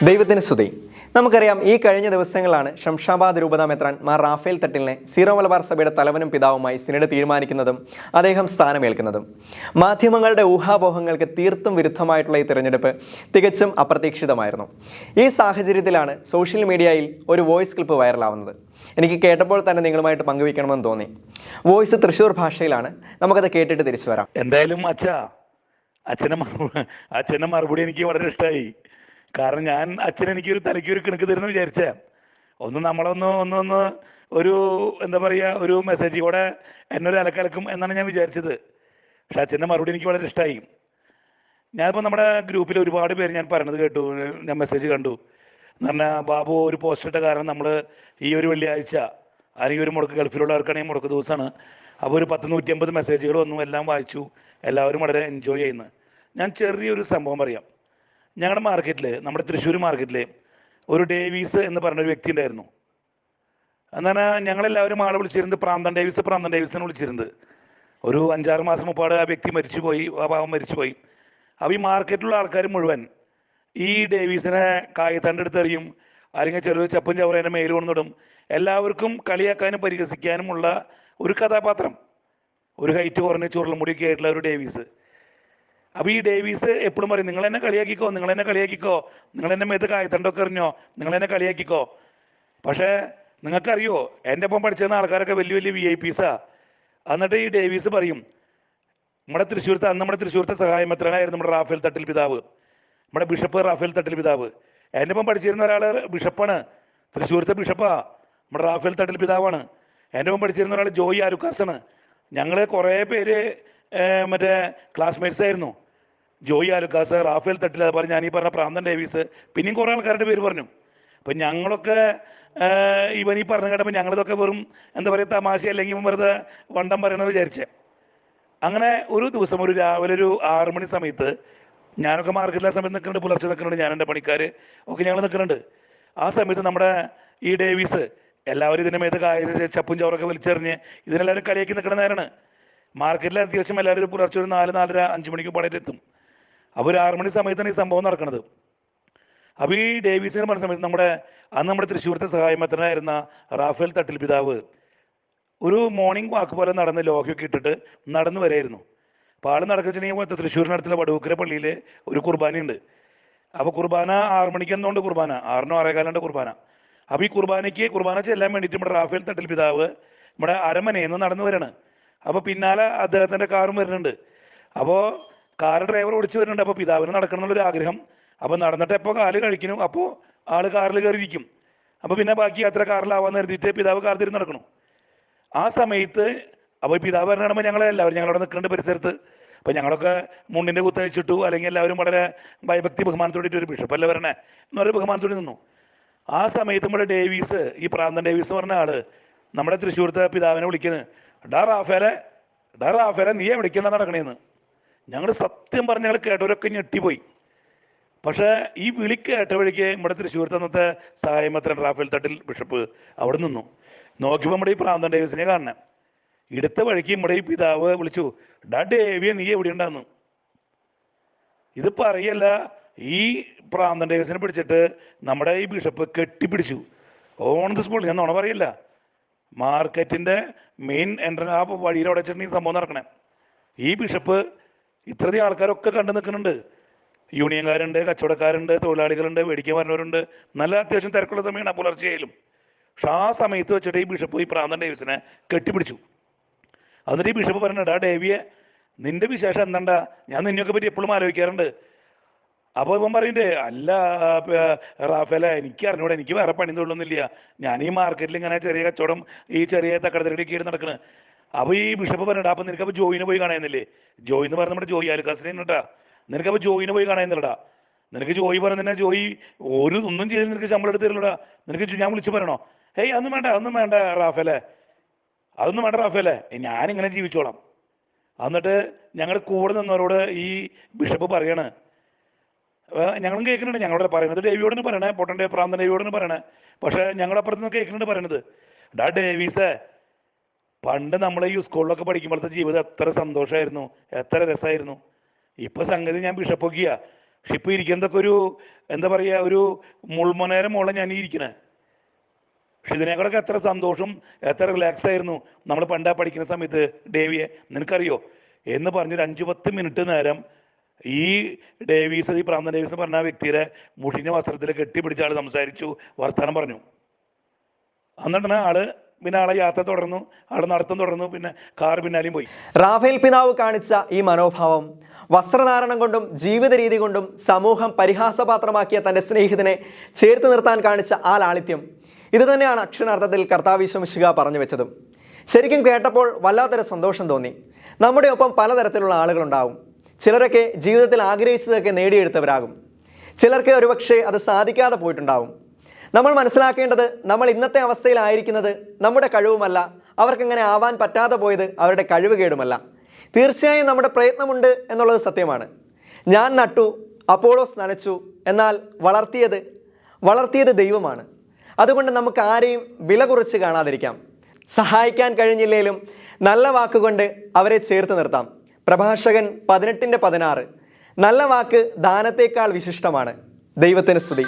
ദൈവത്തിന് സ്തുതി. നമുക്കറിയാം, ഈ കഴിഞ്ഞ ദിവസങ്ങളാണ് ശംഷാബാദ് രൂപതാ മെത്രാൻ മാർ റാഫേൽ തട്ടിലിനെ സീറോ മലബാർ സഭയുടെ തലവനും പിതാവുമായി സിനഡ് തീരുമാനിക്കുന്നതും അദ്ദേഹം സ്ഥാനമേൽക്കുന്നതും. മാധ്യമങ്ങളുടെ ഊഹാപോഹങ്ങൾക്ക് തീർത്തും വിരുദ്ധമായിട്ടുള്ള ഈ തിരഞ്ഞെടുപ്പ് തികച്ചും അപ്രതീക്ഷിതമായിരുന്നു. ഈ സാഹചര്യത്തിലാണ് സോഷ്യൽ മീഡിയയിൽ ഒരു വോയിസ് ക്ലിപ്പ് വൈറലാവുന്നത്. എനിക്ക് കേട്ടപ്പോൾ തന്നെ നിങ്ങളുമായിട്ട് പങ്കുവയ്ക്കണമെന്ന് തോന്നി. വോയിസ് തൃശ്ശൂർ ഭാഷയിലാണ്. നമുക്കത് കേട്ടിട്ട് തിരിച്ചു വരാം. എന്തായാലും അച്ഛൻ്റെ മറുപടി എനിക്ക് വളരെ ഇഷ്ടമായി. കാരണം ഞാൻ എനിക്കൊരു തലയ്ക്കൊരു കിണക്ക് തരുമെന്ന് വിചാരിച്ച നമ്മളൊന്ന് ഒരു എന്താ പറയുക, ഒരു മെസ്സേജ് കൂടെ എന്നൊരു അലക്കലക്കും എന്നാണ് ഞാൻ വിചാരിച്ചത്. പക്ഷെ അച്ഛൻ്റെ മറുപടി എനിക്ക് വളരെ ഇഷ്ടമായി. ഞാനിപ്പോൾ നമ്മുടെ ഗ്രൂപ്പിൽ ഒരുപാട് പേര് ഞാൻ പറഞ്ഞത് കേട്ടു, ഞാൻ മെസ്സേജ് കണ്ടു. എന്ന് പറഞ്ഞാൽ ബാബു ഒരു പോസ്റ്റ് ഇട്ട കാരണം നമ്മൾ ഈ ഒരു വെള്ളിയാഴ്ച അല്ലെങ്കിൽ ഒരു മുടക്ക്, ഗൾഫിലുള്ളവർക്കാണെങ്കിൽ മുടക്ക് ദിവസമാണ്. അപ്പോൾ ഒരു 150 മെസ്സേജുകൾ വന്നു, എല്ലാം വായിച്ചു, എല്ലാവരും വളരെ എൻജോയ് ചെയ്യുന്നു. ഞാൻ ചെറിയൊരു സംഭവം പറയാം. ഞങ്ങളുടെ മാർക്കറ്റിൽ, നമ്മുടെ തൃശ്ശൂർ മാർക്കറ്റിൽ ഒരു ഡേവീസ് എന്ന് പറഞ്ഞൊരു വ്യക്തി ഉണ്ടായിരുന്നു. എന്നാൽ ഞങ്ങളെല്ലാവരും ആളെ വിളിച്ചിരുന്നത് പ്രാന്തൻ ഡേവിസിനെ വിളിച്ചിരുന്നത്. ഒരു 5-6 മാസം മുമ്പാട് ആ വ്യക്തി മരിച്ചുപോയി, ആ പാവം മരിച്ചുപോയി. അപ്പോൾ ഈ മാർക്കറ്റിലുള്ള ആൾക്കാർ മുഴുവൻ ഈ ഡേവീസിനെ കായത്തണ്ടെടുത്തെറിയും, അല്ലെങ്കിൽ ചെറിയ ചപ്പും ചവറേൻ്റെ മേൽ കൊണ്ടിടും. എല്ലാവർക്കും കളിയാക്കാനും പരിഹസിക്കാനുമുള്ള ഒരു കഥാപാത്രം, ഒരു ഹൈറ്റ് കുറഞ്ഞ ചുരുളമുടിയൊക്കെ ആയിട്ടുള്ള ഒരു ഡേവീസ്. അപ്പോൾ ഈ ഡേവീസ് എപ്പോഴും പറയും, നിങ്ങളെന്നെ കളിയാക്കിക്കോ, നിങ്ങളെന്നെ മേത്ത് കായത്തണ്ടൊക്കെ എറിഞ്ഞോ, നിങ്ങളെന്നെ കളിയാക്കിക്കോ. പക്ഷേ നിങ്ങൾക്കറിയോ, എൻ്റെ ഒപ്പം പഠിച്ചിരുന്ന ആൾക്കാരൊക്കെ വലിയ വലിയ VIP-സാ. എന്നിട്ട് ഈ ഡേവീസ് പറയും, നമ്മുടെ തൃശ്ശൂരത്തെ സഹായമെത്രാനായിരുന്നു നമ്മുടെ റാഫേൽ തട്ടിൽ പിതാവ്, നമ്മുടെ ബിഷപ്പ് റാഫേൽ തട്ടിൽ പിതാവ്. എൻ്റെ ഒപ്പം പഠിച്ചിരുന്ന ഒരാൾ ബിഷപ്പാണ്, തൃശ്ശൂരത്തെ ബിഷപ്പാ, നമ്മുടെ റാഫേൽ തട്ടിൽ പിതാവാണ്. എൻ്റെ ഒപ്പം പഠിച്ചിരുന്ന ഒരാൾ ജോയി ആലുക്കാസാണ്. ഞങ്ങൾ കുറേ പേര് മറ്റേ ക്ലാസ്മേറ്റ്സ് ആയിരുന്നു. ജോയി ആലുക്കാസ്, റാഫേൽ തട്ടിൽ, അതുപോലെ ഞാൻ ഈ പറഞ്ഞ പ്രാന്തൻ ഡേവീസ്, പിന്നെയും കുറേ ആൾക്കാരുടെ പേര് പറഞ്ഞു. അപ്പം ഞങ്ങളൊക്കെ ഇവൻ ഈ പറഞ്ഞു കേട്ടപ്പോൾ ഞങ്ങളിതൊക്കെ വെറും എന്താ പറയുക, തമാശ അല്ലെങ്കിൽ വെറുതെ വണ്ടം പറയണമെന്ന് വിചാരിച്ചേ. അങ്ങനെ ഒരു ദിവസം രാവിലെ ഒരു 6 മണി സമയത്ത് ഞാനൊക്കെ മാർക്കറ്റിലെ സമയത്ത് നിൽക്കുന്നുണ്ട്, പുലർച്ചെ നിൽക്കുന്നുണ്ട്, ഞാൻ എൻ്റെ പണിക്കാർ ഒക്കെ ഞങ്ങൾ നിൽക്കുന്നുണ്ട്. ആ സമയത്ത് നമ്മുടെ ഈ ഡേവീസ് എല്ലാവരും ഇതിൻ്റെ മേത്ത് ചപ്പും ചോറൊക്കെ വലിച്ചെറിഞ്ഞ് ഇതിനെല്ലാവരും കളിയാക്കി നിൽക്കുന്ന നേരമാണ്. മാർക്കറ്റിൽ അത്യാവശ്യം എല്ലാവരും ഒരു പുലർച്ചെ ഒരു 4-4:30, 5 മണിക്ക് പടയിലെത്തും. അപ്പോൾ ഒരു 6 മണി സമയത്താണ് ഈ സംഭവം നടക്കുന്നത്. അപ്പോൾ ഈ ഡേവീസിനെ പറഞ്ഞ സമയത്ത് നമ്മുടെ തൃശ്ശൂരത്തെ സഹായമെത്രാനായിരുന്ന റാഫേൽ തട്ടിൽ പിതാവ് ഒരു മോർണിംഗ് വാക്ക് പോലെ നടന്ന് ലോഹയൊക്കെ ഇട്ടിട്ട് നടന്നു വരായിരുന്നു. അപ്പോൾ ആൾ നടക്കുന്നുണ്ടെങ്കിൽ തൃശ്ശൂരിനടുത്തുള്ള വടൂക്കര പള്ളിയിൽ ഒരു കുർബാനയുണ്ട്. അപ്പോൾ കുർബാന 6 മണിക്ക് എന്നുകൊണ്ട് കുർബാന 6:15 കുർബാന. അപ്പോൾ ഈ കുർബാന ചെല്ലാൻ വേണ്ടിയിട്ട് നമ്മുടെ റാഫേൽ തട്ടിൽ പിതാവ് നമ്മുടെ അരമനയിൽ നിന്ന് നടന്നു വരികയാണ്. അപ്പോൾ പിന്നാലെ അദ്ദേഹത്തിൻ്റെ കാറും വരുന്നുണ്ട്. അപ്പോൾ കാർ ഡ്രൈവർ ഓടിച്ചു വരുന്നുണ്ട്. അപ്പോൾ പിതാവിന് നടക്കണം എന്നുള്ളൊരു ആഗ്രഹം. അപ്പോൾ നടന്നിട്ട് എപ്പോൾ കാല് കഴിക്കുന്നു അപ്പോൾ ആൾ കാറിൽ കയറിയിരിക്കും. അപ്പോൾ പിന്നെ ബാക്കി യാത്ര കാറിലാവാന്ന് കരുതിയിട്ട് പിതാവ് കാർ തിരിഞ്ഞ് നടക്കണം. ആ സമയത്ത് അപ്പോൾ പിതാവ് പറഞ്ഞാൽ ഞങ്ങളവിടെ നിൽക്കേണ്ട പരിസരത്ത്. അപ്പോൾ ഞങ്ങളൊക്കെ മുണ്ടിൻ്റെ കുത്തഴിച്ചിട്ടു, അല്ലെങ്കിൽ എല്ലാവരും വളരെ ഭയഭക്തി ബഹുമാനത്തോടെ ഒരു ബിഷപ്പ് അല്ല വരണേ എന്നൊരു ബഹുമാനത്തോടെ നിന്നു. ആ സമയത്ത് നമ്മുടെ ഡേവീസ്, ഈ പ്രാന്തൻ ഡേവീസ് പറഞ്ഞ ആള് നമ്മുടെ തൃശ്ശൂരത്തെ പിതാവിനെ വിളിക്കുന്നത്, ഡാ റാഫേലെ നീയെ വിളിക്കണ്ട നടക്കണേന്ന്. ഞങ്ങൾ സത്യം പറഞ്ഞ ഞങ്ങൾ കേട്ടവരൊക്കെ ഞെട്ടിപ്പോയി. പക്ഷേ ഈ വിളി കേട്ട വഴിക്ക് നമ്മുടെ തൃശ്ശൂരത്തെ അന്നത്തെ സഹായമെത്രാൻ റാഫേൽ തട്ടിൽ ബിഷപ്പ് അവിടെ നിന്നു. നോക്കിയപ്പോൾ നമ്മുടെ ഈ പ്രാന്തൻ ഡേവീസിനെ കാണണേ. ഇടത്ത വഴിക്ക് നമ്മുടെ ഈ പിതാവ് വിളിച്ചു, ഡാ ഡേവിയെ നീ എവിടെ ഉണ്ടാന്ന്. ഇത് പറയല്ല, ഈ പ്രാന്തൻ ഡേവീസിനെ പിടിച്ചിട്ട് നമ്മുടെ ഈ ബിഷപ്പ് കെട്ടിപ്പിടിച്ചു ഓൺ ദി സ്പോട്ട്. ഞാൻ നുണ പറയില്ല. മാർക്കറ്റിൻ്റെ മെയിൻ എൻട്രൻസ് ആ വഴിയിൽ അവിടെ വെച്ചിട്ടുണ്ടെങ്കിൽ സംഭവം നടക്കണേ. ഈ ബിഷപ്പ് ഇത്രയധികം ആൾക്കാരൊക്കെ കണ്ടു നിൽക്കുന്നുണ്ട്. യൂണിയൻകാരുണ്ട്, കച്ചവടക്കാരുണ്ട്, തൊഴിലാളികളുണ്ട്, മേടിക്കാൻ വരുന്നവരുണ്ട്. നല്ല അത്യാവശ്യം തിരക്കുള്ള സമയമാണ് പുലർച്ചെയായാലും. പക്ഷെ ആ സമയത്ത് വെച്ചിട്ട് ഈ ബിഷപ്പ് ഈ പ്രാന്തൻ ഡേവീസിനെ കെട്ടിപ്പിടിച്ചു. എന്നിട്ട് ഈ ബിഷപ്പ് പറഞ്ഞിട്ട്, ആ ഡേവിയെ നിന്റെ വിശേഷം എന്താ, ഞാൻ നിന്നെയൊക്കെ പറ്റി എപ്പോഴും ആലോചിക്കാറുണ്ട്. അപ്പോൾ ഇവൻ പറയണ്ടേ, അല്ല റാഫേലെ, എനിക്ക് അറിഞ്ഞൂടെ, എനിക്ക് വേറെ പണി തൊഴിലൊന്നുമില്ല, ഞാൻ ഈ മാർക്കറ്റിൽ ഇങ്ങനെ ചെറിയ കച്ചവടം, ഈ ചെറിയ തക്കടത്തിലൊക്കെ ആയിട്ട് നടക്കുന്നത്. അപ്പോൾ ഈ ബിഷപ്പ് പറഞ്ഞിട്ട്, അപ്പോൾ നിനക്കപ്പോൾ ജോയിനെ പോയി കാണുന്നില്ലേ? ജോയി എന്ന് പറഞ്ഞാൽ നമ്മുടെ ജോയി ആലുക്കാസിനെ കേട്ടാ. നിനക്കപ്പോൾ ജോയിനെ പോയി കാണുന്നില്ലടാ. നിനക്ക് ജോയി പറഞ്ഞാൽ ജോയി ഒന്നും ചെയ്ത് നിനക്ക് ശമ്പളം എടുത്ത് തരില്ലടാ. നിനക്ക് ഞാൻ വിളിച്ചു പറയണോ? ഹേയ് അതൊന്നും വേണ്ട റാഫേലെ, ഞാനിങ്ങനെ ജീവിച്ചോളാം. എന്നിട്ട് ഞങ്ങൾ കൂടെ നിന്നവരോട് ഈ ബിഷപ്പ് പറയാണ്, ഞങ്ങളും കേൾക്കുന്നുണ്ട്, ഞങ്ങളോട് പറയുന്നത് ഡേവിയോടാണ് പറയണേ, പൊട്ടൻ്റെ പ്രാന്തൻ ഡേവിയോടാണ് പറയണേ. പക്ഷേ ഞങ്ങളപ്പുറത്ത് നിന്ന് കേൾക്കുന്നുണ്ട് പറയണത്, ഡാ ഡേവീസേ, പണ്ട് നമ്മൾ ഈ സ്കൂളിലൊക്കെ പഠിക്കുമ്പോഴത്തെ ജീവിതം എത്ര സന്തോഷമായിരുന്നു, എത്ര രസമായിരുന്നു. ഇപ്പോൾ സംഗതി ഞാൻ ബിഷപ്പൊക്കെയാ. പക്ഷെ ഇപ്പോൾ ഇരിക്കുന്നതൊക്കെ ഒരു എന്താ പറയുക, ഒരു മുൾമനേരം മോളെ ഞാൻ ഇരിക്കണേ. പക്ഷെ ഇതിനേക്കൂടെ എത്ര സന്തോഷം, എത്ര റിലാക്സ് ആയിരുന്നു നമ്മൾ പണ്ടാ പഠിക്കുന്ന സമയത്ത്. ഡേവിയെ നിനക്കറിയോ എന്ന് പറഞ്ഞൊരു 5-10 മിനിറ്റ് നേരം ഈ ഡേവീസ്, ഈ പ്രാന്തൻ ഡേവീസ് എന്ന് പറഞ്ഞ വ്യക്തിയുടെ മുഷിഞ്ഞ വസ്ത്രത്തിൽ കെട്ടിപ്പിടിച്ച ആൾ സംസാരിച്ചു, വർത്തമാനം പറഞ്ഞു. എന്നിട്ടാണ് ആള് പിന്നെ ആളെ യാത്ര തുടർന്നു, ആള് നടത്തം തുടർന്നു, പിന്നെ കാർ പിന്നാലെയും പോയി. റാഫേൽ പിതാവ് കാണിച്ച ഈ മനോഭാവം, വസ്ത്രധാരണം കൊണ്ടും ജീവിത രീതി കൊണ്ടും സമൂഹം പരിഹാസപാത്രമാക്കിയ തൻ്റെ സ്നേഹിതനെ ചേർത്ത് നിർത്താൻ കാണിച്ച ആ ലാളിത്യം, ഇത് തന്നെയാണ് അക്ഷരാർത്ഥത്തിൽ കർത്താവ് ഈശോ മിശിഹാ പറഞ്ഞു വെച്ചതും. ശരിക്കും കേട്ടപ്പോൾ വല്ലാത്തൊരു സന്തോഷം തോന്നി. നമ്മുടെ ഒപ്പം പലതരത്തിലുള്ള ആളുകളുണ്ടാവും. ചിലരൊക്കെ ജീവിതത്തിൽ ആഗ്രഹിച്ചതൊക്കെ നേടിയെടുത്തവരാകും. ചിലർക്ക് ഒരുപക്ഷെ അത് സാധിക്കാതെ പോയിട്ടുണ്ടാവും. നമ്മൾ മനസ്സിലാക്കേണ്ടത്, നമ്മൾ ഇന്നത്തെ അവസ്ഥയിലായിരിക്കുന്നത് നമ്മുടെ കഴിവുമല്ല, അവർക്കങ്ങനെ ആവാൻ പറ്റാതെ പോയത് അവരുടെ കഴിവുകേടുമല്ല. തീർച്ചയായും നമ്മുടെ പ്രയത്നമുണ്ട് എന്നുള്ളത് സത്യമാണ്. ഞാൻ നട്ടു, അപ്പോളോസ് നനച്ചു, എന്നാൽ വളർത്തിയത് ദൈവമാണ്. അതുകൊണ്ട് നമുക്ക് ആരെയും വില കുറച്ച് കാണാതിരിക്കാം. സഹായിക്കാൻ കഴിഞ്ഞില്ലേലും നല്ല വാക്കുകൊണ്ട് അവരെ ചേർത്ത് നിർത്താം. പ്രഭാഷകൻ 18:16. നല്ല വാക്ക് ദാനത്തേക്കാൾ വിശിഷ്ടമാണ്. ദൈവത്തിന് സ്തുതി.